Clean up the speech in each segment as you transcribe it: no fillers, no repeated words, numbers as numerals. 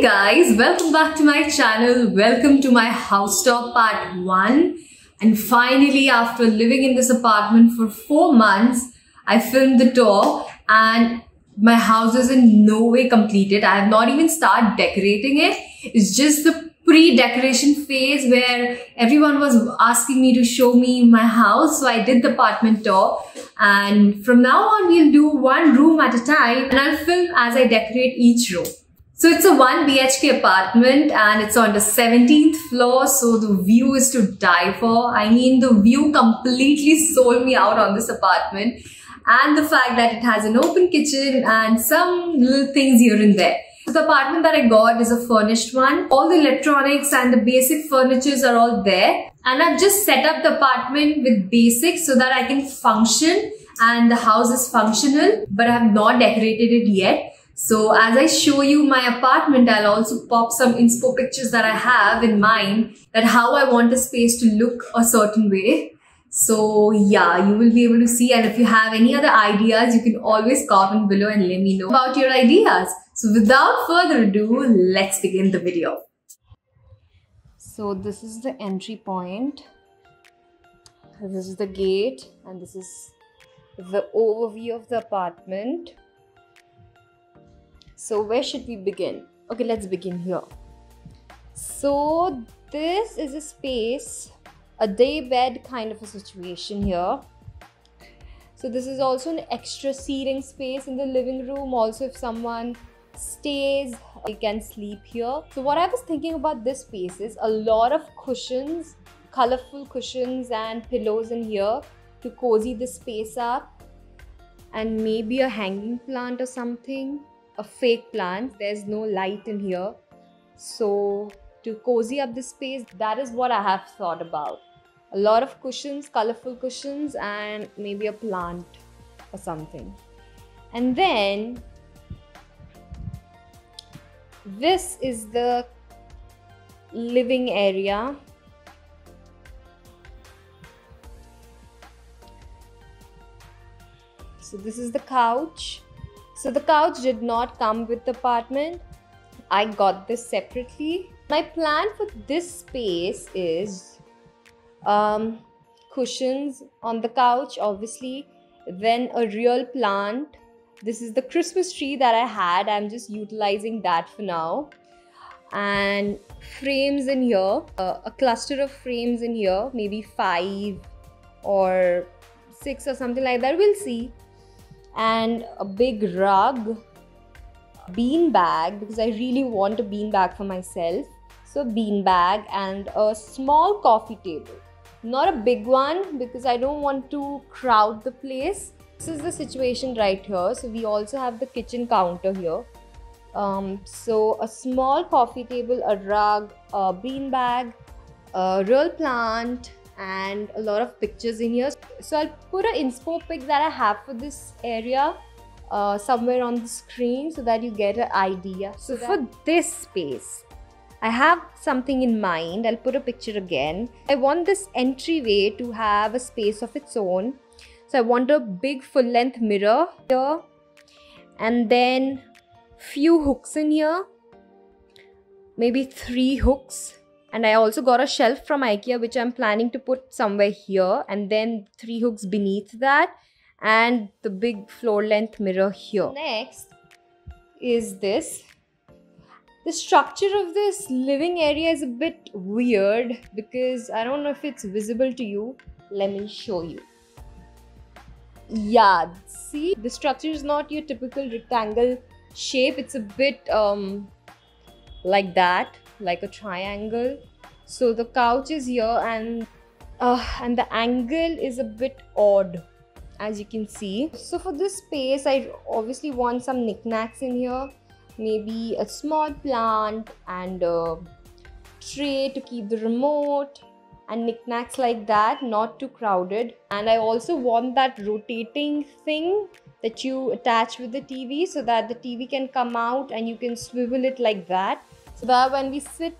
Guys, welcome back to my channel. Welcome to my house tour part 1. And finally, after living in this apartment for 4 months, I filmed the tour and my house is in no way completed. I have not even started decorating it. It's just the pre-decoration phase where everyone was asking me to show me my house. So I did the apartment tour, and from now on we'll do one room at a time and I'll film as I decorate each room. So it's a 1 BHK apartment and it's on the 17th floor, so the view is to die for. I mean, the view completely sold me out on this apartment, and the fact that it has an open kitchen and some little things here and there. So the apartment that I got is a furnished one. All the electronics and the basic furnitures are all there, and I've just set up the apartment with basics so that I can function and the house is functional, but I have not decorated it yet. So as I show you my apartment, I'll also pop some inspo pictures that I have in mind, that how I want the space to look a certain way. So yeah, you will be able to see, and if you have any other ideas, you can always comment below and let me know about your ideas. So without further ado, let's begin the video. So this is the entry point. This is the gate, and this is the overview of the apartment. So where should we begin? Okay, let's begin here. So this is a space, a day bed kind of a situation here. So this is also an extra seating space in the living room. Also, if someone stays, they can sleep here. So what I was thinking about this space is a lot of cushions, colorful cushions and pillows in here to cozy the space up, and maybe a hanging plant or something. A fake plant. There's no light in here, so to cozy up the space, that is what I have thought about. A lot of cushions, colorful cushions, and maybe a plant or something. And then this is the living area. So this is the couch. So the couch did not come with the apartment. I got this separately. My plan for this space is cushions on the couch, obviously. Then a real plant. This is the Christmas tree that I had. I'm just utilizing that for now. And frames in here. A cluster of frames in here. Maybe 5 or 6 or something like that. We'll see. And a big rug, bean bag, because I really want a bean bag for myself. So bean bag, and a small coffee table. Not a big one because I don't want to crowd the place. This is the situation right here. So we also have the kitchen counter here. So a small coffee table, a rug, a bean bag, a real plant, and a lot of pictures in here. So I'll put an inspo pic that I have for this area somewhere on the screen so that you get an idea. So for this space, I have something in mind. I'll put a picture again. I want this entryway to have a space of its own. So I want a big full-length mirror here, and then few hooks in here, maybe 3 hooks. And I also got a shelf from IKEA, which I'm planning to put somewhere here, and then 3 hooks beneath that, and the big floor length mirror here. Next is this. The structure of this living area is a bit weird because I don't know if it's visible to you. Let me show you. Yeah, see, the structure is not your typical rectangle shape. It's a bit like that, like a triangle. So the couch is here, and the angle is a bit odd, as you can see. So for this space, I obviously want some knickknacks in here. Maybe a small plant and a tray to keep the remote, and knickknacks like that, not too crowded. And I also want that rotating thing that you attach with the TV, so that the TV can come out and you can swivel it like that, so that when we sit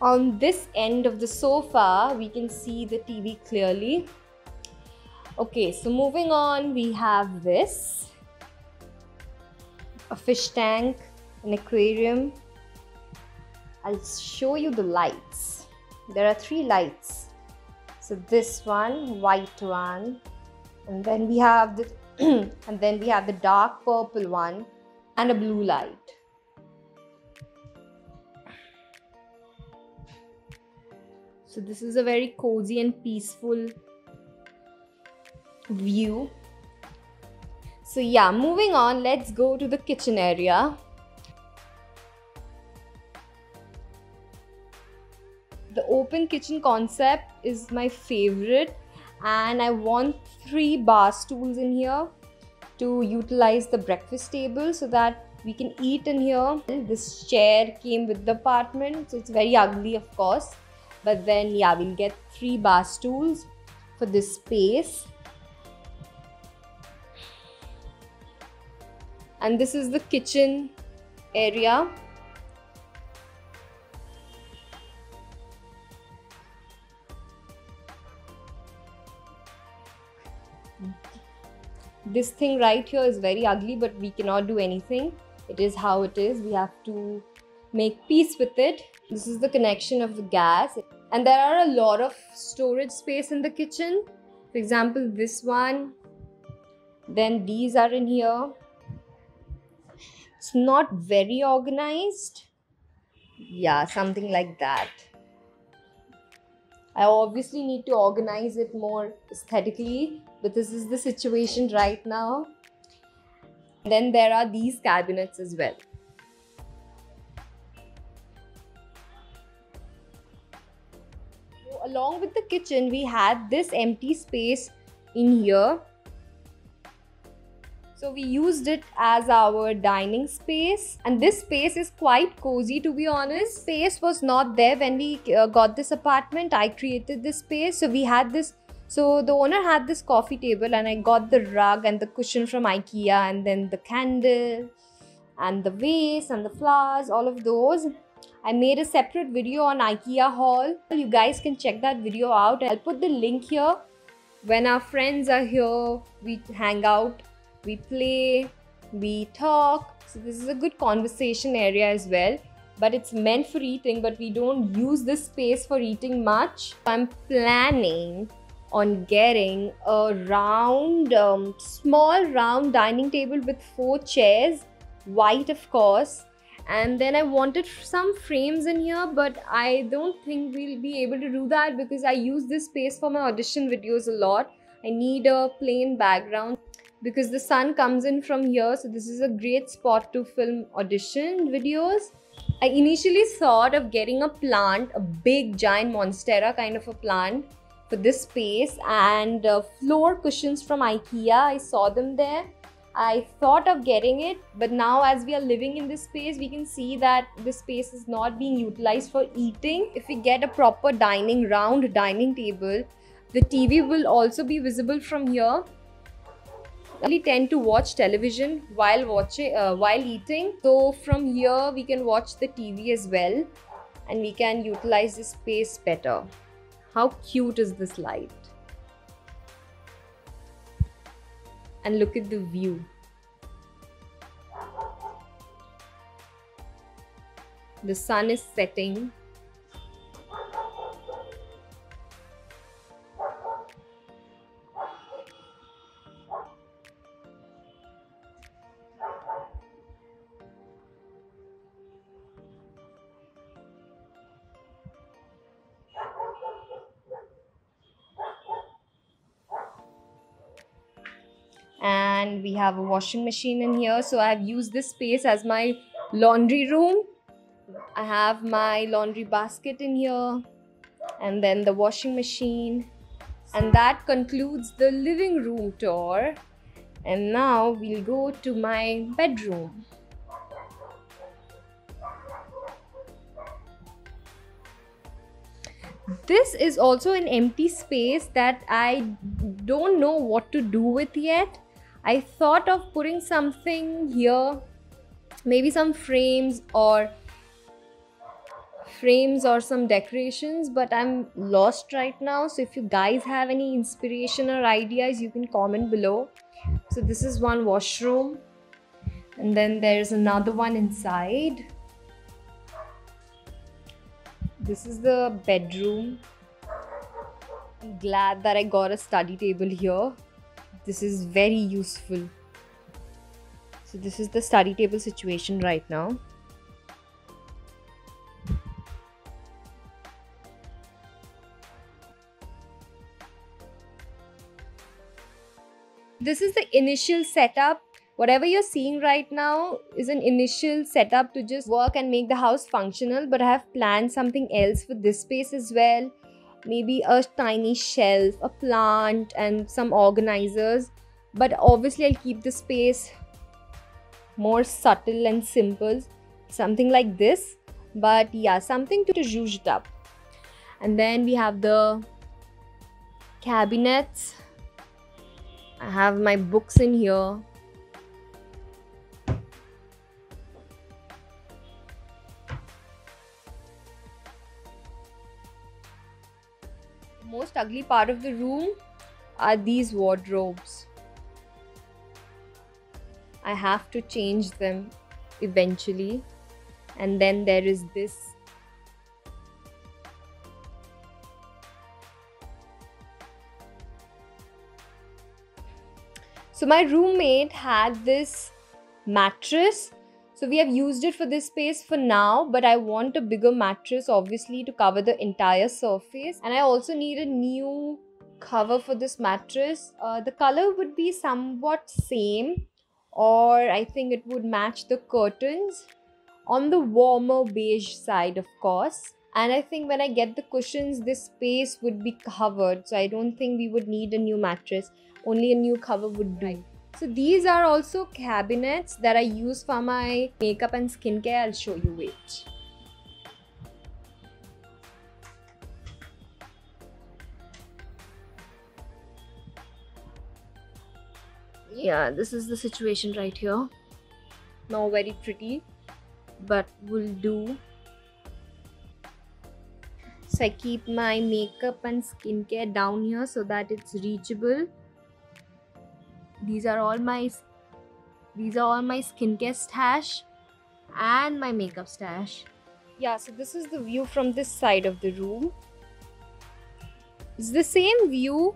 on this end of the sofa, we can see the TV clearly. Okay, so moving on, we have this. A fish tank, an aquarium, I'll show you the lights. There are 3 lights. So this one, white one, and then we have the and then we have the dark purple one and a blue light. So this is a very cozy and peaceful view. So yeah, moving on, let's go to the kitchen area. The open kitchen concept is my favorite, and I want 3 bar stools in here to utilize the breakfast table so that we can eat in here. This chair came with the apartment, so it's very ugly of course, but then yeah, we'll get 3 bar stools for this space. And this is the kitchen area. This thing right here is very ugly, but we cannot do anything. It is how it is. We have to make peace with it. This is the connection of the gas. And there are a lot of storage space in the kitchen. For example, this one. Then these are in here. It's not very organized. Yeah, something like that. I obviously need to organize it more aesthetically, but this is the situation right now. Then there are these cabinets as well. So along with the kitchen, we had this empty space in here. So we used it as our dining space, and this space is quite cozy, to be honest. Space was not there when we got this apartment. I created this space. So we had this, so the owner had this coffee table, and I got the rug and the cushion from IKEA, and then the candle and the vase and the flowers, all of those. I made a separate video on IKEA haul. You guys can check that video out. I'll put the link here. When our friends are here, we hang out. We play, we talk. So this is a good conversation area as well. But it's meant for eating, but we don't use this space for eating much. I'm planning on getting a round, small round dining table with 4 chairs, white of course. And then I wanted some frames in here, but I don't think we'll be able to do that because I use this space for my audition videos a lot. I need a plain background because the sun comes in from here, so this is a great spot to film audition videos. I initially thought of getting a plant, a big giant monstera kind of a plant for this space, and floor cushions from IKEA. I saw them there. I thought of getting it, but now as we are living in this space, we can see that this space is not being utilized for eating. If we get a proper round dining table, the TV will also be visible from here. I really tend to watch television while eating. So from here we can watch the TV as well, and we can utilize this space better. How cute is this light? And look at the view. The sun is setting. And we have a washing machine in here, so I have used this space as my laundry room. I have my laundry basket in here, and then the washing machine, and that concludes the living room tour. And now we'll go to my bedroom. This is also an empty space that I don't know what to do with yet. I thought of putting something here, maybe some frames or some decorations, but I'm lost right now. So if you guys have any inspiration or ideas, you can comment below. So this is one washroom, and then there's another one inside. This is the bedroom. I'm glad that I got a study table here. This is very useful. So this is the study table situation right now. This is the initial setup. Whatever you're seeing right now is an initial setup to just work and make the house functional, but I have planned something else for this space as well. Maybe a tiny shelf, a plant, and some organizers. But obviously I'll keep the space more subtle and simple. Something like this. But yeah, something to zhuzh it up. And then we have the cabinets. I have my books in here. The most ugly part of the room are these wardrobes. I have to change them eventually. And then there is this. So my roommate had this mattress. So we have used it for this space for now, but I want a bigger mattress obviously to cover the entire surface. And I also need a new cover for this mattress. The color would be somewhat same, or I think it would match the curtains on the warmer beige side, of course. And I think when I get the cushions, this space would be covered. So I don't think we would need a new mattress. Only a new cover would do. So these are also cabinets that I use for my makeup and skincare. I'll show you, wait. Yeah, this is the situation right here. Not very pretty, but will do. So I keep my makeup and skincare down here so that it's reachable. These are all my skincare stash and my makeup stash. Yeah, so this is the view from this side of the room. It's the same view.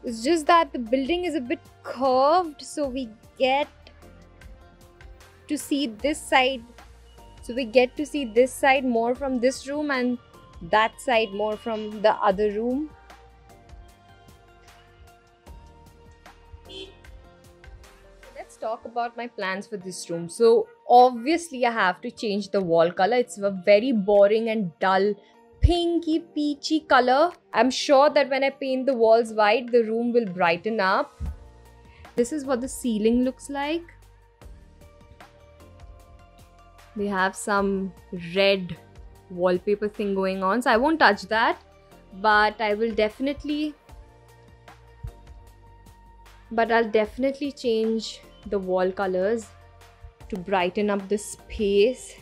It's just that the building is a bit curved, so we get to see this side. So we get to see this side more from this room and that side more from the other room. Let's talk about my plans for this room. So obviously I have to change the wall color. It's a very boring and dull pinky peachy color. I'm sure that when I paint the walls white, the room will brighten up. This is what the ceiling looks like. They have some red wallpaper thing going on, so I won't touch that, but I'll definitely change the wall colors to brighten up the space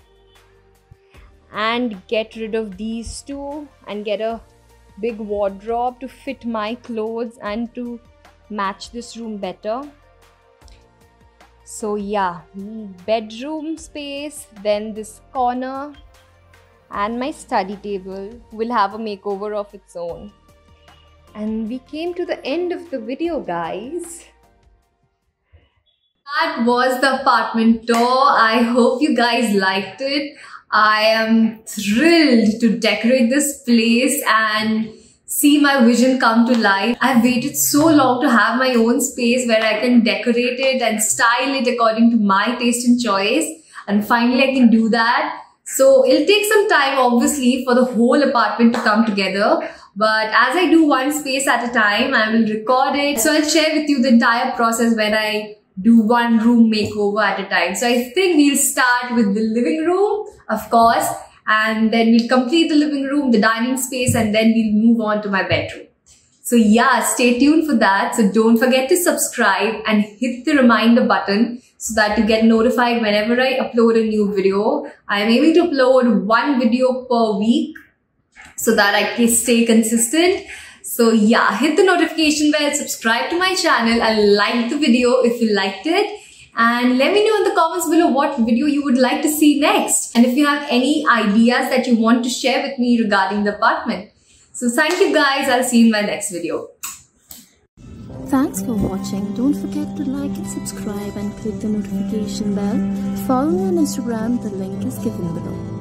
and get rid of these two and get a big wardrobe to fit my clothes and to match this room better. So yeah, bedroom space, then this corner and my study table will have a makeover of its own. And we came to the end of the video, guys. That was the apartment tour. I hope you guys liked it. I am thrilled to decorate this place and see my vision come to life. I've waited so long to have my own space where I can decorate it and style it according to my taste and choice. And finally I can do that. So it'll take some time obviously for the whole apartment to come together. But as I do one space at a time, I will record it. So I'll share with you the entire process when I do one room makeover at a time. So I think we'll start with the living room, of course. And then we'll complete the living room, the dining space, and then we'll move on to my bedroom. So yeah, stay tuned for that. So don't forget to subscribe and hit the reminder button so that you get notified whenever I upload a new video. I am aiming to upload one video per week so that I can stay consistent. So yeah, hit the notification bell, subscribe to my channel and like the video if you liked it. And let me know in the comments below what video you would like to see next. And if you have any ideas that you want to share with me regarding the apartment. So thank you guys. I'll see you in my next video. Thanks for watching. Don't forget to like and subscribe and click the notification bell. Follow me on Instagram. The link is given below.